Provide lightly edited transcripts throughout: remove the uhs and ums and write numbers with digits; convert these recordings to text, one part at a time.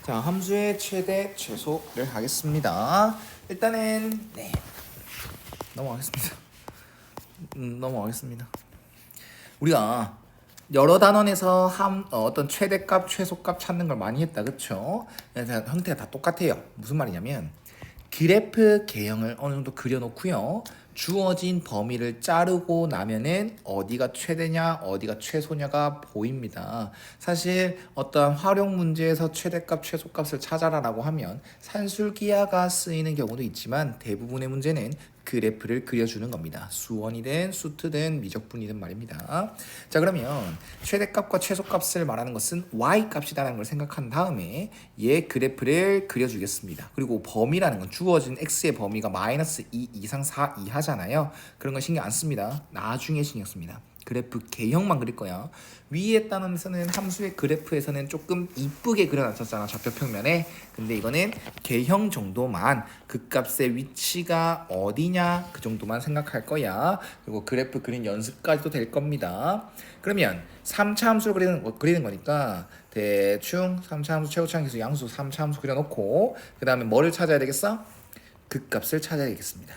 자, 함수의 최대 최소를 하겠습니다. 일단은 넘어가겠습니다. 넘어가겠습니다. 우리가 여러 단원에서 어떤 최대값, 최소값 찾는 걸 많이 했다, 그쵸? 형태가 다 똑같아요. 무슨 말이냐면 그래프 개형을 어느 정도 그려놓고요. 주어진 범위를 자르고 나면은 어디가 최대냐, 어디가 최소냐가 보입니다. 사실 어떤 활용 문제에서 최대값, 최소값을 찾아라라고 하면 산술기하가 쓰이는 경우도 있지만 대부분의 문제는 그래프를 그려주는 겁니다. 수원이든 수트든 미적분이든 말입니다. 자, 그러면 최대값과 최소값을 말하는 것은 y값이다라는 걸 생각한 다음에 얘 그래프를 그려주겠습니다. 그리고 범위라는 건 주어진 x의 범위가 마이너스 2 이상 4 이하잖아요. 그런 건 신경 안 씁니다. 나중에 신경 씁니다. 그래프 개형만 그릴 거야. 위에 단원에서는 함수의 그래프에서는 조금 이쁘게 그려놨었잖아, 좌표평면에. 근데 이거는 개형 정도만, 그 값의 위치가 어디냐 그 정도만 생각할 거야. 그리고 그래프 그린 연습까지도 될 겁니다. 그러면 3차 함수를 그리는 거니까 대충 3차 함수 최고차항 계수 양수 3차 함수 그려놓고 그 다음에 뭐를 찾아야 되겠어? 그 값을 찾아야 되겠습니다.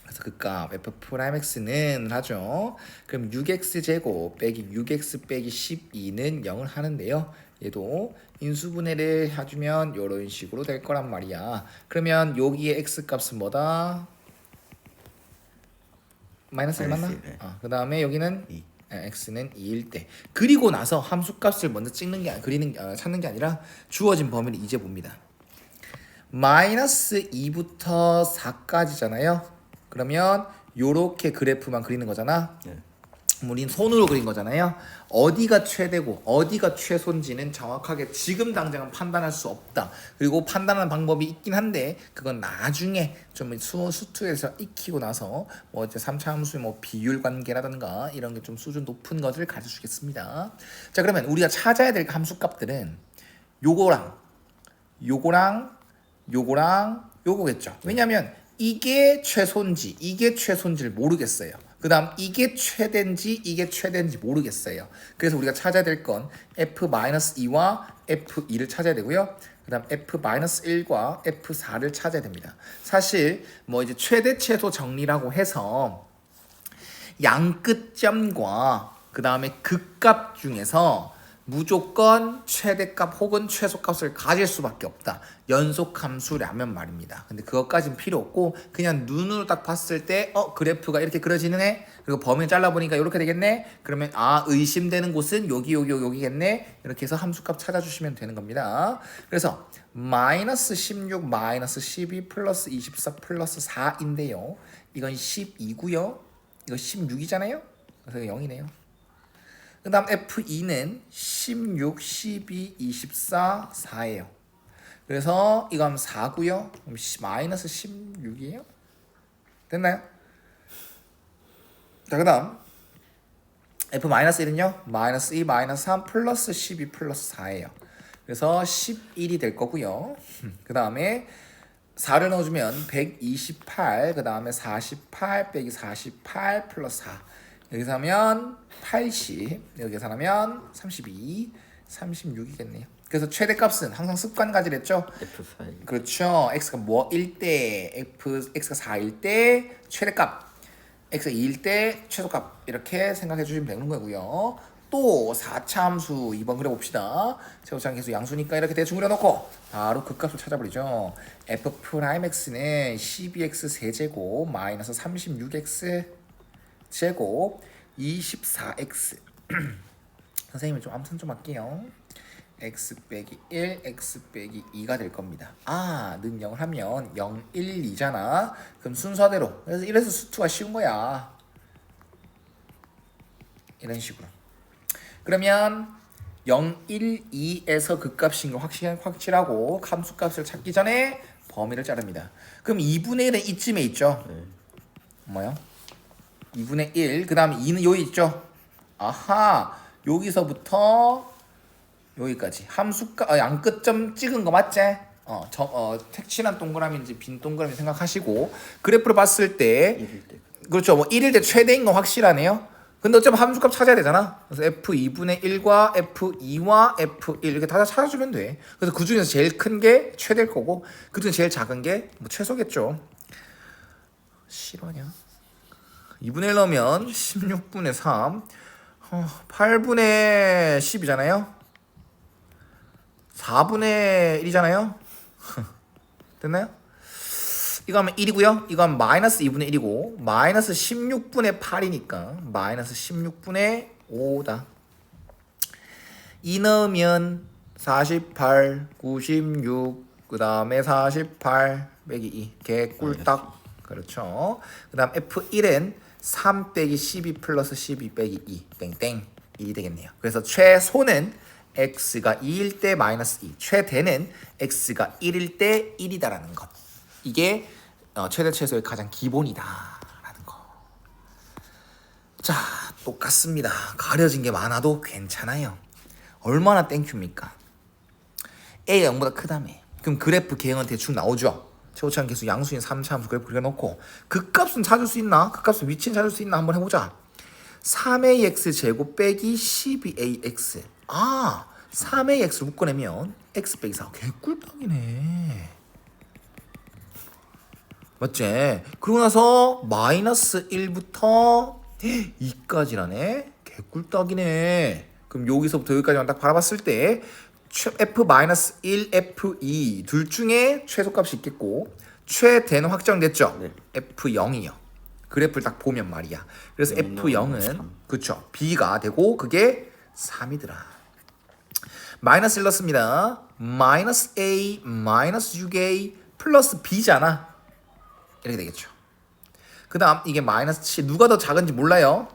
그래서 그 값 f'(x는) 하죠. 그럼 6x 제곱 빼기 6x 빼기 12는 0을 하는데요. 얘도 인수분해를 해주면 이런 식으로 될 거란 말이야. 그러면 여기에 x 값은 뭐다? 마이너스 1 맞나? 그 다음에 여기는 2. x는 2일 때. 그리고 나서 함수값을 먼저 찍는 게 찾는 게 아니라 주어진 범위를 이제 봅니다. 마이너스 2부터 4까지잖아요. 그러면 요렇게 그래프만 그리는 거잖아. 우린 손으로 그린 거잖아요. 어디가 최대고 어디가 최소인지는 정확하게 지금 당장은 판단할 수 없다. 그리고 판단하는 방법이 있긴 한데 그건 나중에 좀 수투에서 익히고 나서 뭐 이제 3차 함수의 뭐 비율 관계라든가 이런 게 좀 수준 높은 것을 가르쳐 주겠습니다. 자, 그러면 우리가 찾아야 될 함수 값들은 요거랑 요거겠죠. 왜냐면 이게 최소인지 이게 최소인지를 모르겠어요. 그 다음 이게 최대인지 이게 최대인지 모르겠어요. 그래서 우리가 찾아야 될 건 f-2와 f2를 찾아야 되고요. 그 다음 f-1과 f4를 찾아야 됩니다. 사실 뭐 이제 최대 최소 정리라고 해서 양끝점과 그 다음에 극값 중에서 무조건 최대값 혹은 최소값을 가질 수밖에 없다. 연속함수라면 말입니다. 근데 그것까진 필요 없고 그냥 눈으로 딱 봤을 때 그래프가 이렇게 그려지네. 그리고 범위를 잘라보니까 이렇게 되겠네. 그러면 의심되는 곳은 여기겠네. 이렇게 해서 함수값 찾아주시면 되는 겁니다. 그래서 마이너스 16 마이너스 12 플러스 24 플러스 4인데요. 이건 12고요. 이거 16이잖아요. 그래서 0이네요. 그 다음 F2는 16, 12, 24, 4예요. 그래서 이거 하면 4고요. 그럼 마이너스 16이에요. 됐나요? 자, 그 다음 F-1은요. 마이너스 2, 마이너스 3, 플러스 12, 플러스 4예요. 그래서 11이 될 거고요. 그 다음에 4를 넣어주면 128, 그 다음에 48 빼기 48 플러스 4. 여기서 하면 80, 여기서 하면 32, 36이겠네요. 그래서 최대값은 항상 습관 가지랬죠? F4. 그렇죠. x가 뭐 1대, x가 4일 때 최대값, x가 2일 때 최소값 이렇게 생각해 주시면 되는 거고요. 또 4차 함수 2번 그려봅시다. 최고차항 계수 양수니까 이렇게 대충 그려놓고 바로 그 값을 찾아버리죠. f'(x는) 12x 세제곱 마이너스 36x 제곱 24x 선생님이 좀 암산 좀 할게요. x 빼기 1, x 빼기 2가 될 겁니다. 능력을 하면 0, 1, 2잖아. 그럼 순서대로. 그래서 이래서 수투가 쉬운 거야. 이런 식으로. 그러면 0, 1, 2에서 그 값인 거 확실하고 함수값을 찾기 전에 범위를 자릅니다. 그럼 2분의 1은 이쯤에 있죠? 뭐요? 2분의 1, 그 다음에 2는 여기 있죠? 여기서부터 여기까지 함수값 양끝점 찍은 거 맞지? 색칠한 동그라미인지 빈 동그라미 생각하시고 그래프를 봤을 때 1일 때. 그렇죠. 뭐 1일 때 최대인 건 확실하네요. 근데 어차피 함수값 찾아야 되잖아. 그래서 f2분의 1과 f2와 f1 이렇게 다 찾아주면 돼. 그래서 그 중에서 제일 큰 게 최대일 거고 그 중에 제일 작은 게 뭐 최소겠죠. 실화냐? 2분의 1 넣으면 16분의 3 8분의 10이잖아요. 4분의 1이잖아요. 됐나요? 이거 하면 1이고요. 이거 하면 마이너스 2분의 1이고 마이너스 16분의 8이니까 마이너스 16분의 5다. 2 넣으면 48, 96, 그 다음에 48 빼기 2 개꿀딱. 그렇죠. 그 다음 F1은 3 빼기 12 플러스 12 빼기 2 땡땡 1이 되겠네요. 그래서 최소는 x가 2일 때 마이너스 2, 최대는 x가 1일 때 1이다라는 것. 이게 최대 최소의 가장 기본이다라는 거. 자, 똑같습니다. 가려진 게 많아도 괜찮아요. 얼마나 땡큐입니까? a가 0보다 크다며. 그럼 그래프 개형은 대충 나오죠. 최고차원 계수 양수인 3차 함수 그래프 그려놓고 그 값은 찾을 수 있나? 그 값은 위치는 찾을 수 있나? 한번 해보자. 3ax 제곱 빼기 12ax. 3ax를 묶어내면 x 빼기 4. 개꿀떡이네. 맞지? 그러고 나서 마이너스 1부터 2까지라네. 개꿀떡이네. 그럼 여기서부터 여기까지만 딱 바라봤을 때 f-1, f2 둘 중에 최소값이 있겠고 최대는 확정됐죠? 네. f0이요. 그래프를 딱 보면 말이야. 그래서 f0은 그쵸 b가 되고 그게 3이더라. 마이너스 1 넣습니다. 마이너스 a 마이너스 6a 플러스 b잖아. 이렇게 되겠죠. 그 다음 이게 마이너스 7 누가 더 작은지 몰라요.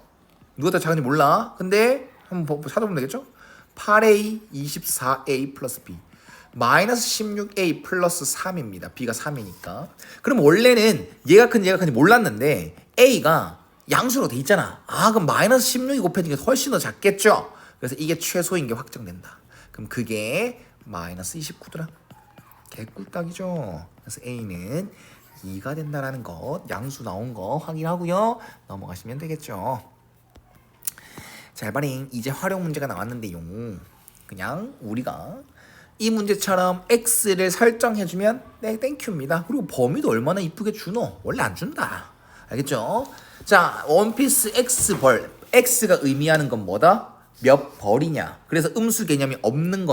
누가 더 작은지 몰라. 근데 한번 찾아보면 되겠죠. 8a 24a 플러스 b 마이너스 16a 플러스 3입니다. b가 3이니까. 그럼 원래는 얘가 큰지 몰랐는데 a가 양수로 돼 있잖아. 그럼 마이너스 16이 곱해지니까 훨씬 더 작겠죠. 그래서 이게 최소인 게 확정된다. 그럼 그게 마이너스 29더라. 개꿀딱이죠. 그래서 a는 2가 된다라는 것, 양수 나온 거 확인하고요. 넘어가시면 되겠죠. 자, 바링 이제 활용 문제가 나왔는데요. 그냥 우리가 이 문제처럼 x를 설정해주면 네, 땡큐입니다. 그리고 범위도 얼마나 이쁘게 주노? 원래 안 준다. 알겠죠? 자, 원피스 x벌. x가 의미하는 건 뭐다? 몇 벌이냐. 그래서 음수 개념이 없는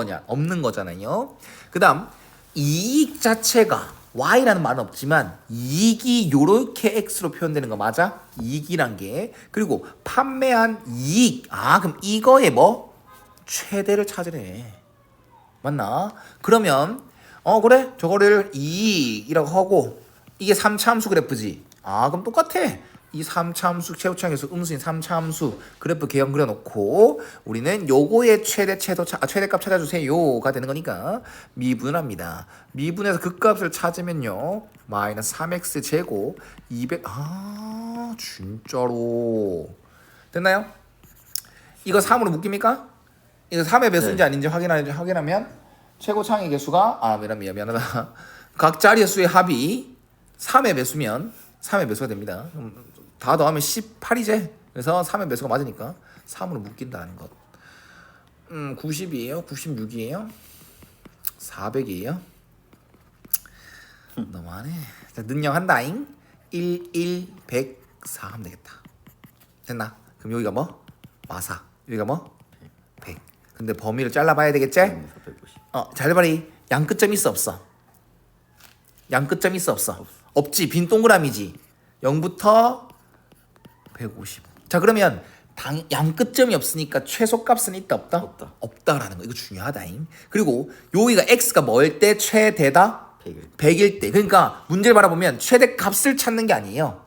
거잖아요. 그 다음 이익 자체가 y라는 말은 없지만 이익이 요렇게 x로 표현되는 거 맞아? 이익이란 게. 그리고 판매한 이익. 그럼 이거의 뭐? 최대를 찾으래. 맞나? 그러면 그래 저거를 이익이라고 하고 이게 3차 함수 그래프지. 그럼 똑같아. 이 3차 함수 최고차항에서 음수인 3차 함수 그래프 개형 그려놓고 우리는 요거의 최대값 찾아주세요가 되는 거니까 미분을 합니다. 미분해서 그 값을 찾으면요 마이너스 3x 제곱 200 진짜로 됐나요? 이거 3으로 묶입니까? 이거 3의 배수인지 아닌지 확인하면 최고차항의 개수가 미안하다. 각 자리의 수의 합이 3의 배수면 3의 배수가 됩니다. 다 더하면 18이제. 그래서 3의 배수가 맞으니까 3으로 묶인다는 것. 90이에요? 96이에요? 400이에요? 너무하네. 자, 능력한다잉. 1, 1, 100, 4 하면 되겠다. 됐나? 그럼 여기가 뭐? 마사. 여기가 뭐? 100. 근데 범위를 잘라봐야 되겠지? 잘 봐리. 양끝점 있어 없어? 양끝점 있어 없어? 없지. 빈 동그라미지. 0부터 150. 자, 그러면 양끝점이 없으니까 최소값은 있다 없다? 없다. 없다라는 거. 이거 중요하다잉. 그리고 여기가 x가 뭐일 때 최대다? 100일 때. 그러니까 문제를 바라보면 최대 값을 찾는 게 아니에요.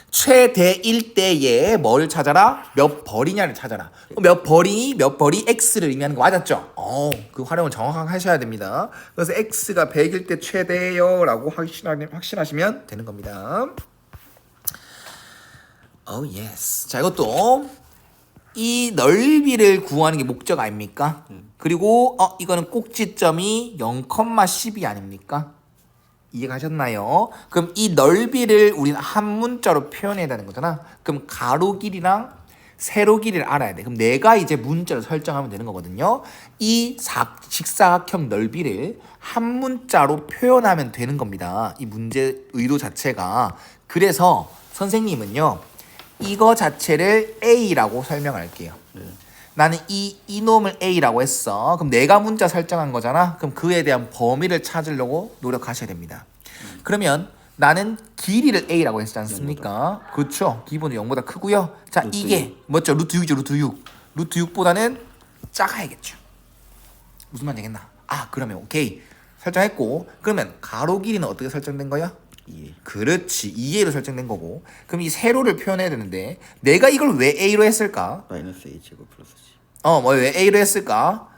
최대일 때에 뭐를 찾아라? 몇 벌이냐를 찾아라. 몇 벌이 x를 의미하는 거 맞았죠? 그 활용을 정확하게 하셔야 됩니다. 그래서 x가 100일 때 최대예요 라고 확신하시면 되는 겁니다. 예스. 자, 이것도 이 넓이를 구하는 게 목적 아닙니까? 그리고 이거는 꼭지점이 0,10이 아닙니까? 이해가셨나요? 그럼 이 넓이를 우리는 한 문자로 표현해야 되는 거잖아. 그럼 가로 길이랑 세로 길이를 알아야 돼. 그럼 내가 이제 문자를 설정하면 되는 거거든요. 이 직사각형 넓이를 한 문자로 표현하면 되는 겁니다. 이 문제 의도 자체가. 그래서 선생님은요. 이거 자체를 A라고 설명할게요. 나는 이놈을 A라고 했어. 그럼 내가 문자 설정한 거잖아. 그럼 그에 대한 범위를 찾으려고 노력하셔야 됩니다. 그러면 나는 길이를 A라고 했지 않습니까? 그렇죠. 기본은 0보다 크고요. 자, 이게 뭐죠? 루트 6이죠. 루트 6. 루트 6보다는 작아야겠죠. 무슨 말인지 알겠나? 아, 그러면 오케이. 설정했고, 그러면 가로 길이는 어떻게 설정된 거야? 2A. 그렇지. 2A로 설정된 거고. 그럼 이 세로를 표현해야 되는데 내가 이걸 왜 A로 했을까? 마이너스 A 제곱 플러스 C. 왜 A로 했을까?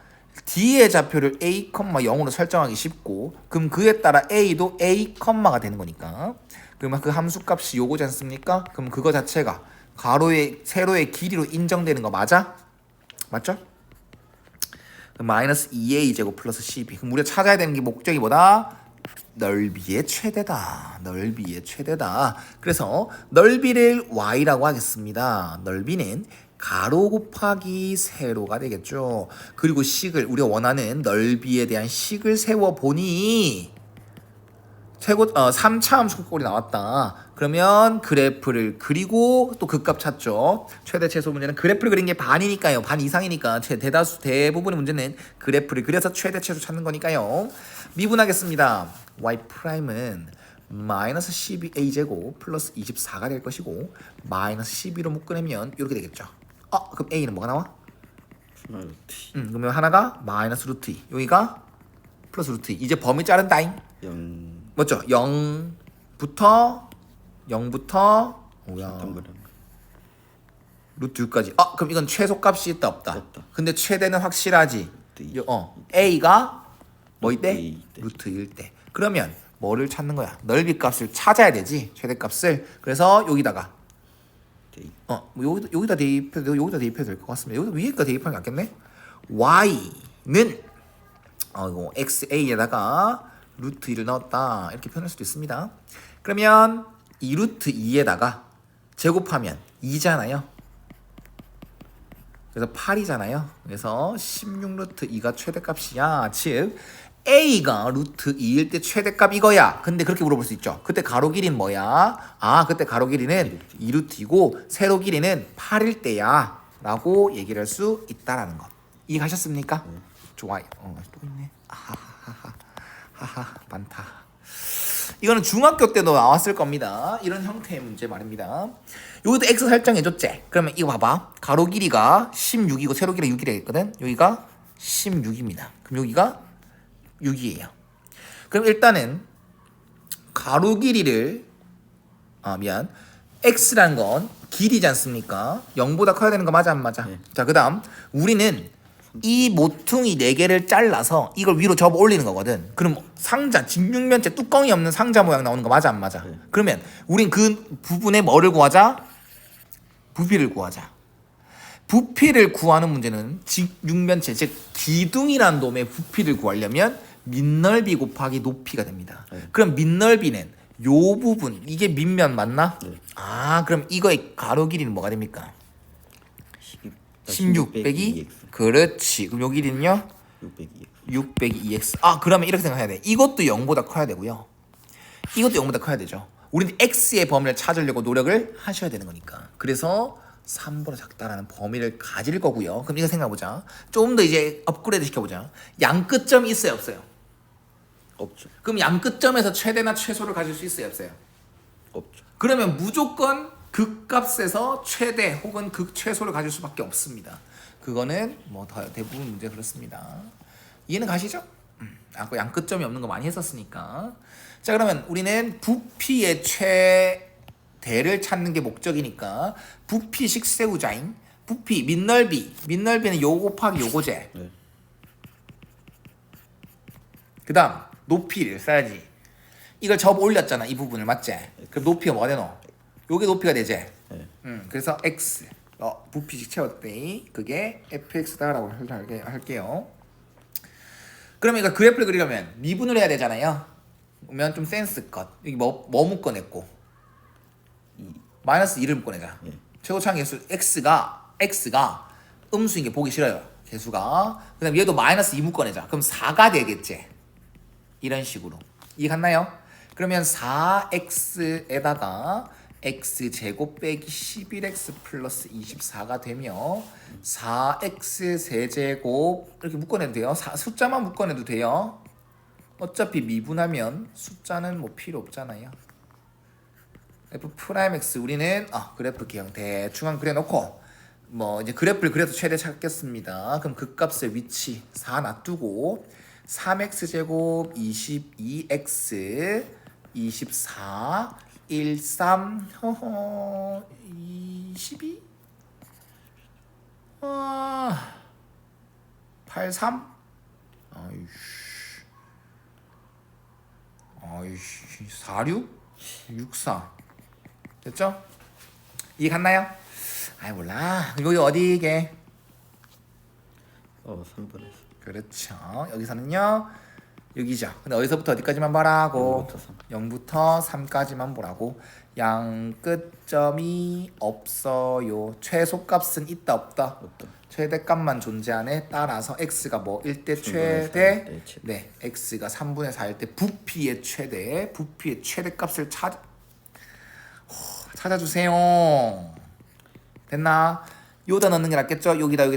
D의 좌표를 A, 0으로 설정하기 쉽고 그럼 그에 따라 A도 A, 가 되는 거니까 그러면 그 함수값이 요거지 않습니까? 그럼 그거 자체가 가로의 세로의 길이로 인정되는 거 맞아? 맞죠? 마이너스 2A 제곱 플러스 CB 그럼 우리가 찾아야 되는 게 목적이 뭐다? 넓이의 최대다. 넓이의 최대다. 그래서 넓이를 Y라고 하겠습니다. 넓이는 가로 곱하기 세로가 되겠죠. 그리고 식을 우리가 원하는 넓이에 대한 식을 세워보니 3차 함수 꼴이 나왔다. 그러면 그래프를 그리고 또 극값 찾죠. 최대 최소 문제는 그래프를 그린 게 반이니까요. 반 이상이니까 대부분의 문제는 그래프를 그려서 최대 최소 찾는 거니까요. 미분하겠습니다. y''은 마이너스 12a 제곱 플러스 24가 될 것이고 마이너스 12로 묶으면 이렇게 되겠죠. 그럼 a는 뭐가 나와? 루트 그러면 하나가 마이너스 루트 2 여기가 플러스 루트 2 이제 범위 자른다잉. 0. 맞죠? 0부터 뭐야? 루트 6까지. 그럼 이건 최소값이 있다 없다? 없다. 근데 최대는 확실하지. 루트 2. a가 뭐 루트 이때? 2 때. 루트 1때. 그러면 뭐를 찾는 거야? 넓이 값을 찾아야 되지. 최대값을. 그래서 여기다가 대 여기다 대입해도 될 것 같습니다. 여기다 위에가 대입하는 게 낫겠네. y는 이거 xa에다가 루트 2를 넣었다 이렇게 표현할 수도 있습니다. 그러면 이 루트 2에다가 제곱하면 2잖아요. 그래서 8이잖아요. 그래서 16 루트 2가 최대값이야. 즉 a가 루트 2일 때 최대값 이거야. 근데 그렇게 물어볼 수 있죠. 그때 가로 길이는 뭐야? 그때 가로 길이는 2 루트 2고 세로 길이는 8일 때야 라고 얘기를 할 수 있다라는 것. 이해가셨습니까? 좋아요. 또 있네. 하하 많다. 이거는 중학교 때도 나왔을 겁니다. 이런 형태의 문제 말입니다. 여기도 x 설정해줬지? 그러면 이거 봐봐. 가로 길이가 16이고 세로 길이가 6이라 했거든. 여기가 16입니다. 그럼 여기가 6이에요. 그럼 일단은 가로 길이를 x란 건 길이지 않습니까? 0보다 커야 되는 거 맞아 안 맞아? 네. 자, 그다음 우리는 이 모퉁이 4개를 잘라서 이걸 위로 접어 올리는 거거든. 그럼 상자 직육면체 뚜껑이 없는 상자 모양 나오는 거 맞아 안 맞아? 네. 그러면 우린 그 부분에 뭐를 구하자? 부피를 구하자. 부피를 구하는 문제는 직육면체 즉 기둥이란 놈의 부피를 구하려면 밑넓이 곱하기 높이가 됩니다. 네. 그럼 밑넓이는 요 부분 이게 밑면 맞나? 네. 그럼 이거의 가로 길이는 뭐가 됩니까? 16 빼기 2x. 그렇지. 그럼 요 길이는요? 6 빼기 2x. 6 빼기 2x. 그러면 이렇게 생각해야 돼. 이것도 0보다 커야 되고요. 이것도 0보다 커야 되죠. 우리는 x의 범위를 찾으려고 노력을 하셔야 되는 거니까. 그래서 3보다 작다라는 범위를 가질 거고요. 그럼 이거 생각해보자. 좀 더 이제 업그레이드 시켜보자. 양끝점이 있어요 없어요? 없죠. 그럼 양끝점에서 최대나 최소를 가질 수 있어요 없어요? 없죠. 그러면 무조건 극값에서 최대 혹은 극최소를 가질 수밖에 없습니다. 그거는 뭐 대부분 문제 그렇습니다. 이해는 가시죠? 아까 양끝점이 없는 거 많이 했었으니까. 자, 그러면 우리는 부피의 최대를 찾는 게 목적이니까 부피식 세우자잉. 부피 밑넓이는 요 곱하기 요거제. 네. 그다음 높이를 써야지. 이걸 접어 올렸잖아 이 부분을 맞지? 그럼 높이가 뭐가 되노? 요게 높이가 되지? 네. 그래서 x 부피식 채웠더니 그게 fx다라고 할게요. 그러면 이거 그래프를 그리려면 미분을 해야 되잖아요. 그러면 좀 센스껏 여기 뭐 묶어냈고 마이너스 2를 묶어내자. 예. 최고차항 개수 x가 x가 음수인 게 보기 싫어요. 개수가. 그 다음 얘도 마이너스 2 묶어내자. 그럼 4가 되겠지. 이런 식으로. 이해갔나요? 그러면 4x에다가 x제곱 빼기 11x 플러스 24가 되며 4x 세제곱 이렇게 묶어내도 돼요. 숫자만 묶어내도 돼요. 어차피 미분하면 숫자는 뭐 필요 없잖아요. f'(x) 우리는 그래프 기형 대충 한 그려놓고 뭐 이제 그래프를 그려서 최대 찾겠습니다. 그럼 극값의 위치 4 놔두고 3x 제곱 22x 24 13 22 83 아이씨 46 64 됐죠? 이해 갔나요? 아이 몰라. 여기 어디게? 3분의 4. 그렇죠. 여기서는요. 여기죠. 근데 어디서부터 어디까지만 보라고? 0부터 3까지만 보라고. 양 끝점이 없어요. 최소값은 있다 없다? 없다. 최대값만 존재하네. 따라서 x가 뭐 1대 3분의 최대. 4일 때 최대. 네, x가 3분의 4일 때 부피의 최대값을 찾아주세요. 됐나? 여기다 넣는 게 낫겠죠? 여기다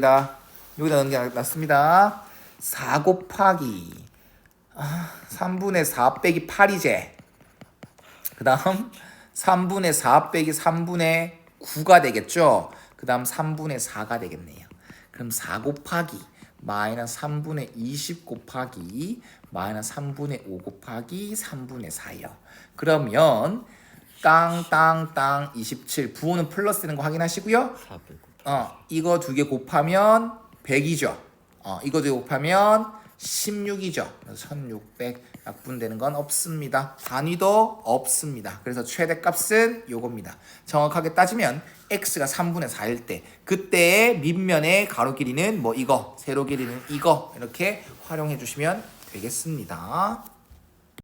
넣는 게 낫습니다. 4 곱하기 3분의 4 빼기 8이제. 그 다음 3분의 4 빼기 3분의 9가 되겠죠? 그 다음 3분의 4가 되겠네요. 그럼 4 곱하기 마이너스 3분의 20 곱하기 마이너스 3분의 5 곱하기 3분의 4요. 그러면 땅 27 부호는 플러스 되는 거 확인하시고요. 400. 이거 두 개 곱하면 100이죠. 이거 두 개 곱하면 16이죠. 그래서 1600 약분되는 건 없습니다. 단위도 없습니다. 그래서 최대값은 요겁니다. 정확하게 따지면 x가 3분의 4일 때 그때의 밑면의 가로 길이는 뭐 이거, 세로 길이는 이거 이렇게 활용해 주시면 되겠습니다.